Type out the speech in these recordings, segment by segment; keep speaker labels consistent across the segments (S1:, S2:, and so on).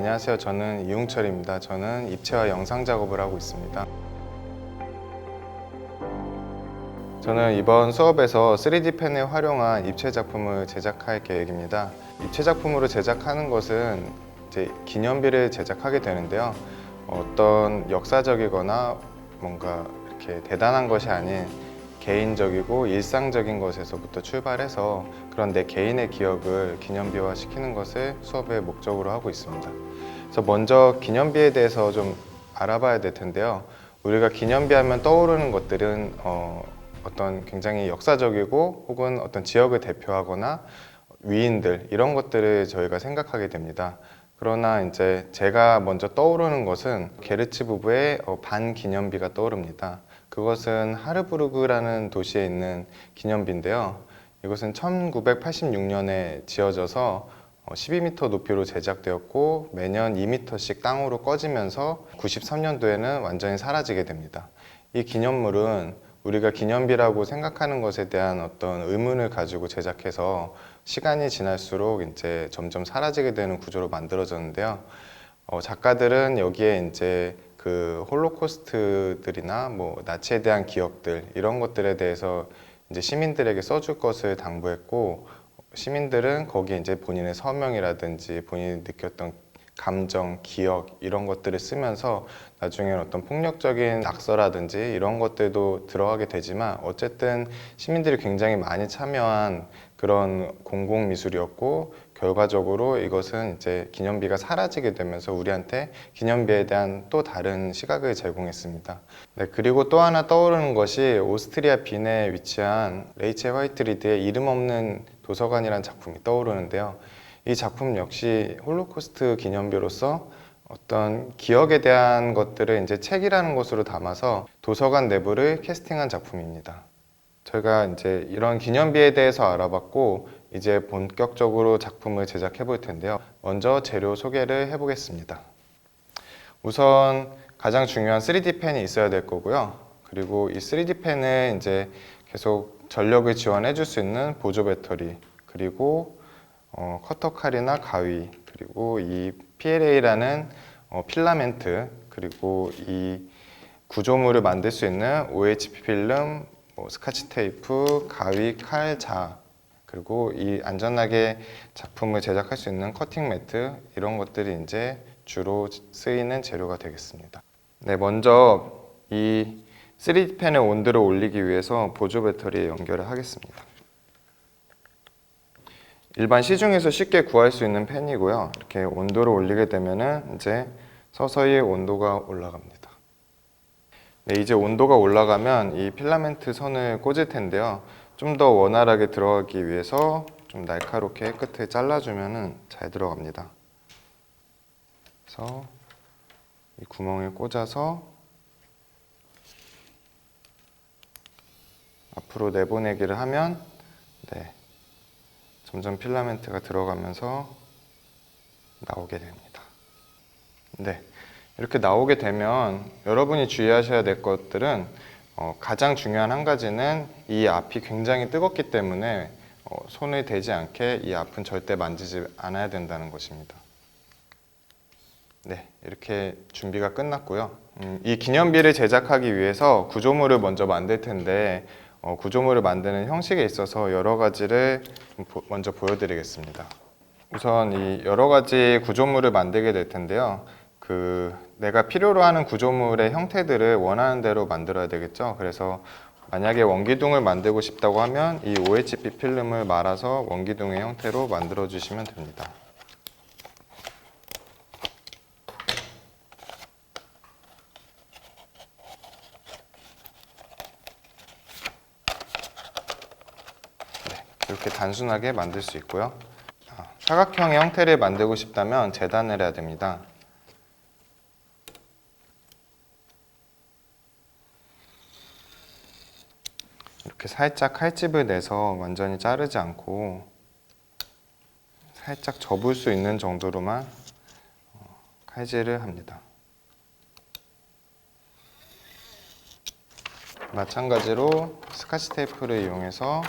S1: 안녕하세요. 저는 이웅철입니다. 저는 입체와 영상 작업을 하고 있습니다. 저는 이번 수업에서 3D 펜을 활용한 입체 작품을 제작할 계획입니다. 입체 작품으로 제작하는 것은 이제 기념비를 제작하게 되는데요. 어떤 역사적이거나 뭔가 이렇게 대단한 것이 아닌 개인적이고 일상적인 것에서부터 출발해서 그런 내 개인의 기억을 기념비화 시키는 것을 수업의 목적으로 하고 있습니다. 그래서 먼저 기념비에 대해서 좀 알아봐야 될 텐데요. 우리가 기념비 하면 떠오르는 것들은 어떤 굉장히 역사적이고 혹은 어떤 지역을 대표하거나 위인들 이런 것들을 저희가 생각하게 됩니다. 그러나 이제 제가 먼저 떠오르는 것은 게르츠 부부의 반기념비가 떠오릅니다. 그것은 하르부르크라는 도시에 있는 기념비인데요. 이것은 1986년에 지어져서 12m 높이로 제작되었고 매년 2m씩 땅으로 꺼지면서 93년도에는 완전히 사라지게 됩니다. 이 기념물은 우리가 기념비라고 생각하는 것에 대한 어떤 의문을 가지고 제작해서 시간이 지날수록 이제 점점 사라지게 되는 구조로 만들어졌는데요. 작가들은 여기에 이제 그 홀로코스트들이나 뭐 나치에 대한 기억들 이런 것들에 대해서 이제 시민들에게 써줄 것을 당부했고 시민들은 거기에 이제 본인의 서명이라든지 본인이 느꼈던 감정, 기억 이런 것들을 쓰면서 나중에 어떤 폭력적인 낙서라든지 이런 것들도 들어가게 되지만 어쨌든 시민들이 굉장히 많이 참여한 그런 공공미술이었고 결과적으로 이것은 이제 기념비가 사라지게 되면서 우리한테 기념비에 대한 또 다른 시각을 제공했습니다. 네, 그리고 또 하나 떠오르는 것이 오스트리아 빈에 위치한 레이첼 화이트리드의 이름 없는 도서관이라는 작품이 떠오르는데요. 이 작품 역시 홀로코스트 기념비로서 어떤 기억에 대한 것들을 이제 책이라는 것으로 담아서 도서관 내부를 캐스팅한 작품입니다. 저희가 이제 이런 기념비에 대해서 알아봤고 이제 본격적으로 작품을 제작해 볼 텐데요. 먼저 재료 소개를 해 보겠습니다. 우선 가장 중요한 3D 펜이 있어야 될 거고요. 그리고 이 3D 펜을 이제 계속 전력을 지원해 줄 수 있는 보조 배터리, 그리고 커터 칼이나 가위, 그리고 이 PLA라는 필라멘트, 그리고 이 구조물을 만들 수 있는 OHP 필름, 스카치 테이프, 가위, 칼, 자, 그리고 이 안전하게 작품을 제작할 수 있는 커팅 매트 이런 것들이 이제 주로 쓰이는 재료가 되겠습니다. 네, 먼저 이 3D 펜의 온도를 올리기 위해서 보조 배터리에 연결을 하겠습니다. 일반 시중에서 쉽게 구할 수 있는 펜이고요. 이렇게 온도를 올리게 되면은 이제 서서히 온도가 올라갑니다. 네, 이제 온도가 올라가면 이 필라멘트 선을 꽂을 텐데요. 좀 더 원활하게 들어가기 위해서 좀 날카롭게 끝을 잘라주면은 잘 들어갑니다. 그래서 이 구멍에 꽂아서 앞으로 내보내기를 하면 네, 점점 필라멘트가 들어가면서 나오게 됩니다. 네, 이렇게 나오게 되면 여러분이 주의하셔야 될 것들은 가장 중요한 한 가지는 이 앞이 굉장히 뜨겁기 때문에 손을 대지 않게 이 앞은 절대 만지지 않아야 된다는 것입니다. 네, 이렇게 준비가 끝났고요. 이 기념비를 제작하기 위해서 구조물을 먼저 만들 텐데 구조물을 만드는 형식에 있어서 여러 가지를 먼저 보여드리겠습니다. 우선 이 여러 가지 구조물을 만들게 될 텐데요. 내가 필요로 하는 구조물의 형태들을 원하는 대로 만들어야 되겠죠. 그래서 만약에 원기둥을 만들고 싶다고 하면 이 OHP 필름을 말아서 원기둥의 형태로 만들어 주시면 됩니다. 네, 이렇게 단순하게 만들 수 있고요. 사각형의 형태를 만들고 싶다면 재단을 해야 됩니다. 이렇게 살짝 칼집을 내서 완전히 자르지 않고 살짝 접을 수 있는 정도로만 칼질을 합니다. 마찬가지로 스카치 테이프를 이용해서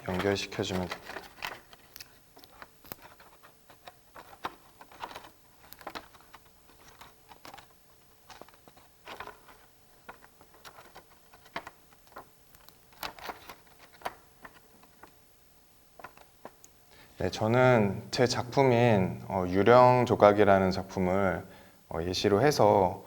S1: 연결시켜주면 됩니다. 네, 저는 제 작품인 유령 조각이라는 작품을 예시로 해서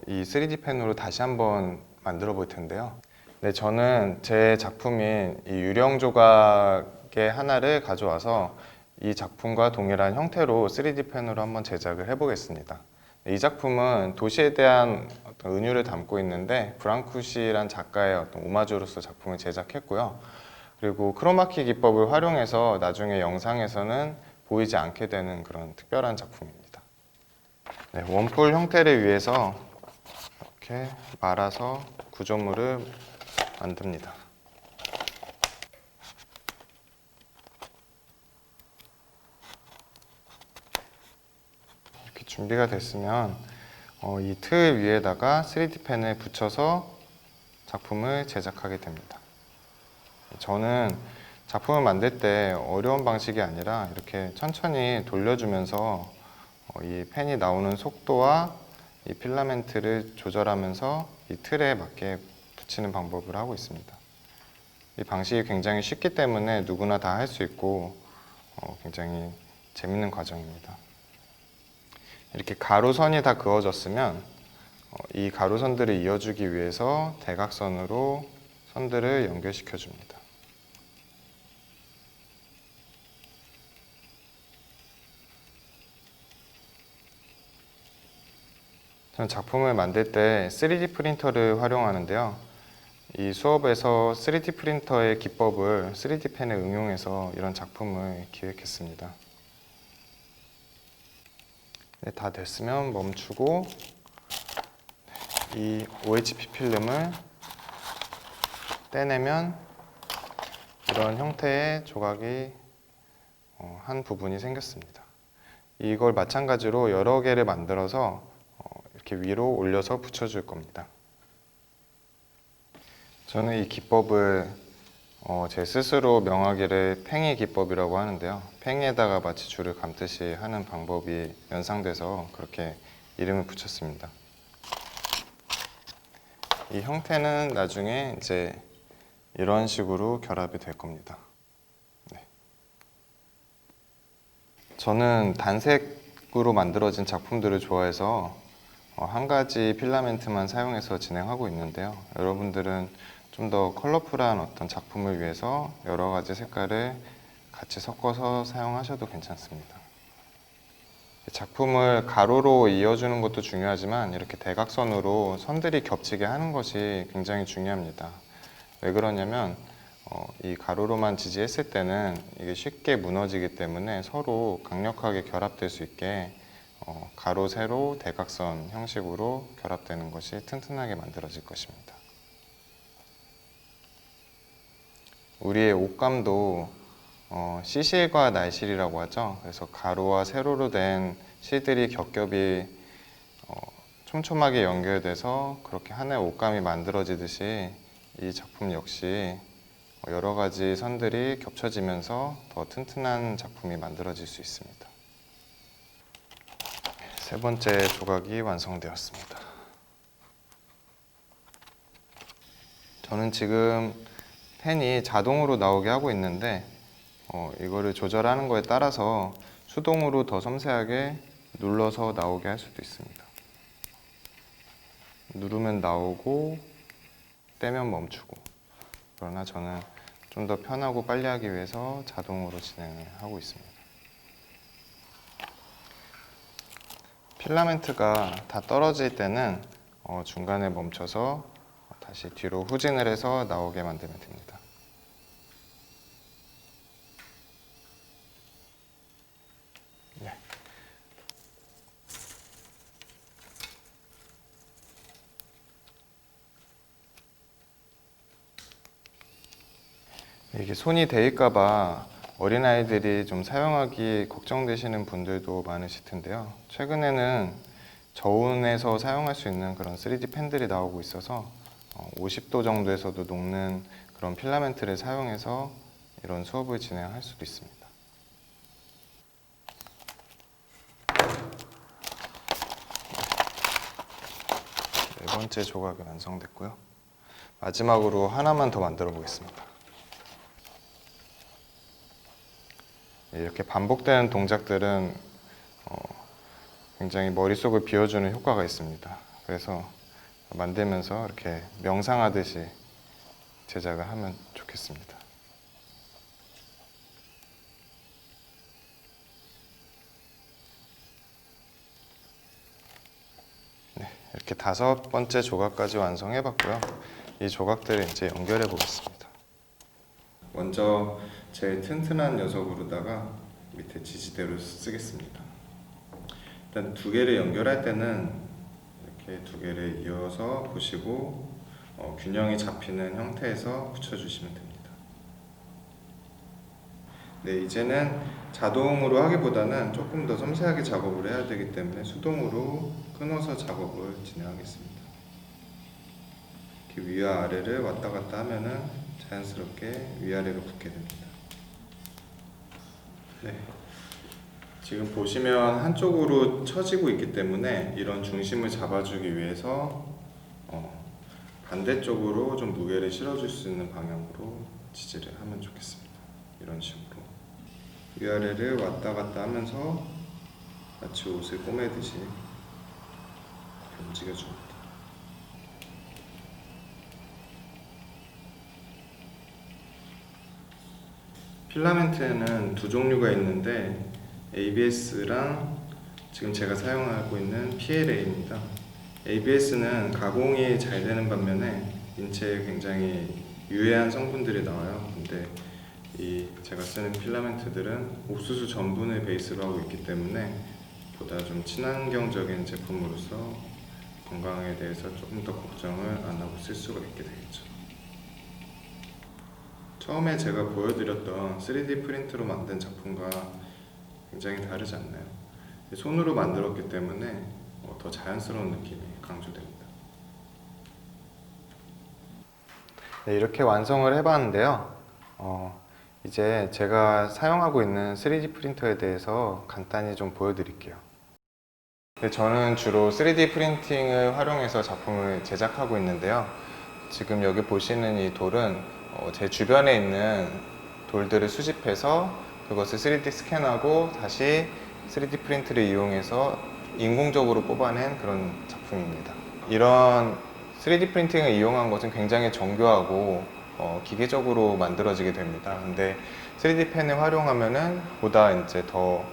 S1: 이 3D 펜으로 다시 한번 만들어 볼 텐데요. 네, 저는 제 작품인 이 유령 조각의 하나를 가져와서 이 작품과 동일한 형태로 3D 펜으로 한번 제작을 해보겠습니다. 이 작품은 도시에 대한 어떤 은유를 담고 있는데 브랑쿠시란 작가의 어떤 오마주로서 작품을 제작했고요. 그리고 크로마키 기법을 활용해서 나중에 영상에서는 보이지 않게 되는 그런 특별한 작품입니다. 네, 원뿔 형태를 위해서 이렇게 말아서 구조물을 만듭니다. 이렇게 준비가 됐으면 이 틀 위에다가 3D 펜을 붙여서 작품을 제작하게 됩니다. 저는 작품을 만들 때 어려운 방식이 아니라 이렇게 천천히 돌려주면서 이 펜이 나오는 속도와 이 필라멘트를 조절하면서 이 틀에 맞게 붙이는 방법을 하고 있습니다. 이 방식이 굉장히 쉽기 때문에 누구나 다 할 수 있고 굉장히 재밌는 과정입니다. 이렇게 가로선이 다 그어졌으면 이 가로선들을 이어주기 위해서 대각선으로 선들을 연결시켜 줍니다. 저는 작품을 만들 때 3D 프린터를 활용하는데요. 이 수업에서 3D 프린터의 기법을 3D 펜에 응용해서 이런 작품을 기획했습니다. 네, 다 됐으면 멈추고 이 OHP 필름을 떼내면 이런 형태의 조각이 한 부분이 생겼습니다. 이걸 마찬가지로 여러 개를 만들어서 이렇게 위로 올려서 붙여줄 겁니다. 저는 이 기법을 제 스스로 명하기를 팽이 기법이라고 하는데요. 팽이에다가 마치 줄을 감듯이 하는 방법이 연상돼서 그렇게 이름을 붙였습니다. 이 형태는 나중에 이제 이런 식으로 결합이 될 겁니다. 네. 저는 단색으로 만들어진 작품들을 좋아해서 한 가지 필라멘트만 사용해서 진행하고 있는데요. 여러분들은 좀 더 컬러풀한 어떤 작품을 위해서 여러 가지 색깔을 같이 섞어서 사용하셔도 괜찮습니다. 작품을 가로로 이어주는 것도 중요하지만 이렇게 대각선으로 선들이 겹치게 하는 것이 굉장히 중요합니다. 왜 그러냐면 이 가로로만 지지했을 때는 이게 쉽게 무너지기 때문에 서로 강력하게 결합될 수 있게 가로, 세로, 대각선 형식으로 결합되는 것이 튼튼하게 만들어질 것입니다. 우리의 옷감도 시실과 날실이라고 하죠. 그래서 가로와 세로로 된 실들이 겹겹이 촘촘하게 연결돼서 그렇게 하나의 옷감이 만들어지듯이 이 작품 역시 여러 가지 선들이 겹쳐지면서 더 튼튼한 작품이 만들어질 수 있습니다. 세 번째 조각이 완성되었습니다. 저는 지금 펜이 자동으로 나오게 하고 있는데 이거를 조절하는 거에 따라서 수동으로 더 섬세하게 눌러서 나오게 할 수도 있습니다. 누르면 나오고 떼면 멈추고. 그러나 저는 좀 더 편하고 빨리 하기 위해서 자동으로 진행을 하고 있습니다. 필라멘트가 다 떨어질 때는 중간에 멈춰서 다시 뒤로 후진을 해서 나오게 만들면 됩니다. 네. 이게 손이 데일까봐 어린아이들이 좀 사용하기 걱정되시는 분들도 많으실 텐데요. 최근에는 저온에서 사용할 수 있는 그런 3D 펜들이 나오고 있어서 50도 정도에서도 녹는 그런 필라멘트를 사용해서 이런 수업을 진행할 수도 있습니다. 네 번째 조각이 완성됐고요. 마지막으로 하나만 더 만들어 보겠습니다. 이렇게 반복되는 동작들은 굉장히 머릿속을 비워주는 효과가 있습니다. 그래서 만들면서 이렇게 명상하듯이 제작을 하면 좋겠습니다. 네, 이렇게 5번째 조각까지 완성해 봤고요. 이 조각들을 이제 연결해 보겠습니다. 먼저 제일 튼튼한 녀석으로다가 밑에 지지대로 쓰겠습니다. 일단 2개를 연결할 때는 이렇게 2개를 이어서 보시고 균형이 잡히는 형태에서 붙여주시면 됩니다. 네, 이제는 자동으로 하기보다는 조금 더 섬세하게 작업을 해야 되기 때문에 수동으로 끊어서 작업을 진행하겠습니다. 이렇게 위와 아래를 왔다 갔다 하면은 자연스럽게 위아래로 붙게 됩니다. 네. 지금 보시면 한쪽으로 처지고 있기 때문에 이런 중심을 잡아주기 위해서 반대쪽으로 좀 무게를 실어줄 수 있는 방향으로 지지를 하면 좋겠습니다. 이런 식으로 위아래를 왔다 갔다 하면서 마치 옷을 꼬매듯이 움직여줍니다. 필라멘트에는 2종류가 있는데 ABS랑 지금 제가 사용하고 있는 PLA입니다. ABS는 가공이 잘 되는 반면에 인체에 굉장히 유해한 성분들이 나와요. 근데 제가 쓰는 필라멘트들은 옥수수 전분을 베이스로 하고 있기 때문에 보다 좀 친환경적인 제품으로서 건강에 대해서 조금 더 걱정을 안 하고 쓸 수가 있게 되겠죠. 처음에 제가 보여드렸던 3D 프린트로 만든 작품과 굉장히 다르지 않나요? 손으로 만들었기 때문에 더 자연스러운 느낌이 강조됩니다. 네, 이렇게 완성을 해봤는데요. 이제 제가 사용하고 있는 3D 프린터에 대해서 간단히 좀 보여드릴게요. 네, 저는 주로 3D 프린팅을 활용해서 작품을 제작하고 있는데요. 지금 여기 보시는 이 돌은 제 주변에 있는 돌들을 수집해서 그것을 3D 스캔하고 다시 3D 프린트를 이용해서 인공적으로 뽑아낸 그런 작품입니다. 이런 3D 프린팅을 이용한 것은 굉장히 정교하고 기계적으로 만들어지게 됩니다. 근데 3D 펜을 활용하면은 보다 이제 더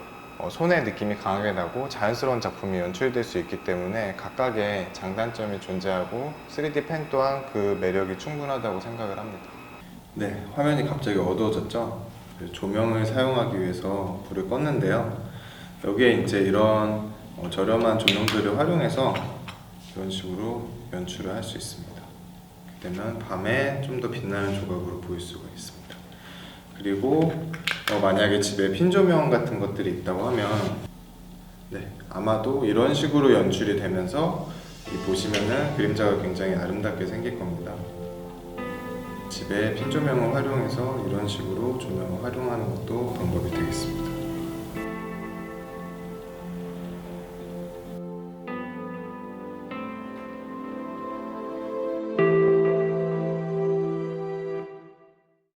S1: 손의 느낌이 강하게 나고 자연스러운 작품이 연출될 수 있기 때문에 각각의 장단점이 존재하고 3D 펜 또한 그 매력이 충분하다고 생각을 합니다. 네, 화면이 갑자기 어두워졌죠? 조명을 사용하기 위해서 불을 껐는데요. 여기에 이제 이런 저렴한 조명들을 활용해서 이런 식으로 연출을 할 수 있습니다. 그러면 밤에 좀 더 빛나는 조각으로 보일 수가 있습니다. 그리고 만약에 집에 핀 조명 같은 것들이 있다고 하면 아마도 이런 식으로 연출이 되면서 보시면은 그림자가 굉장히 아름답게 생길 겁니다. 집에 핀 조명을 활용해서 이런 식으로 조명을 활용하는 것도 방법이 되겠습니다.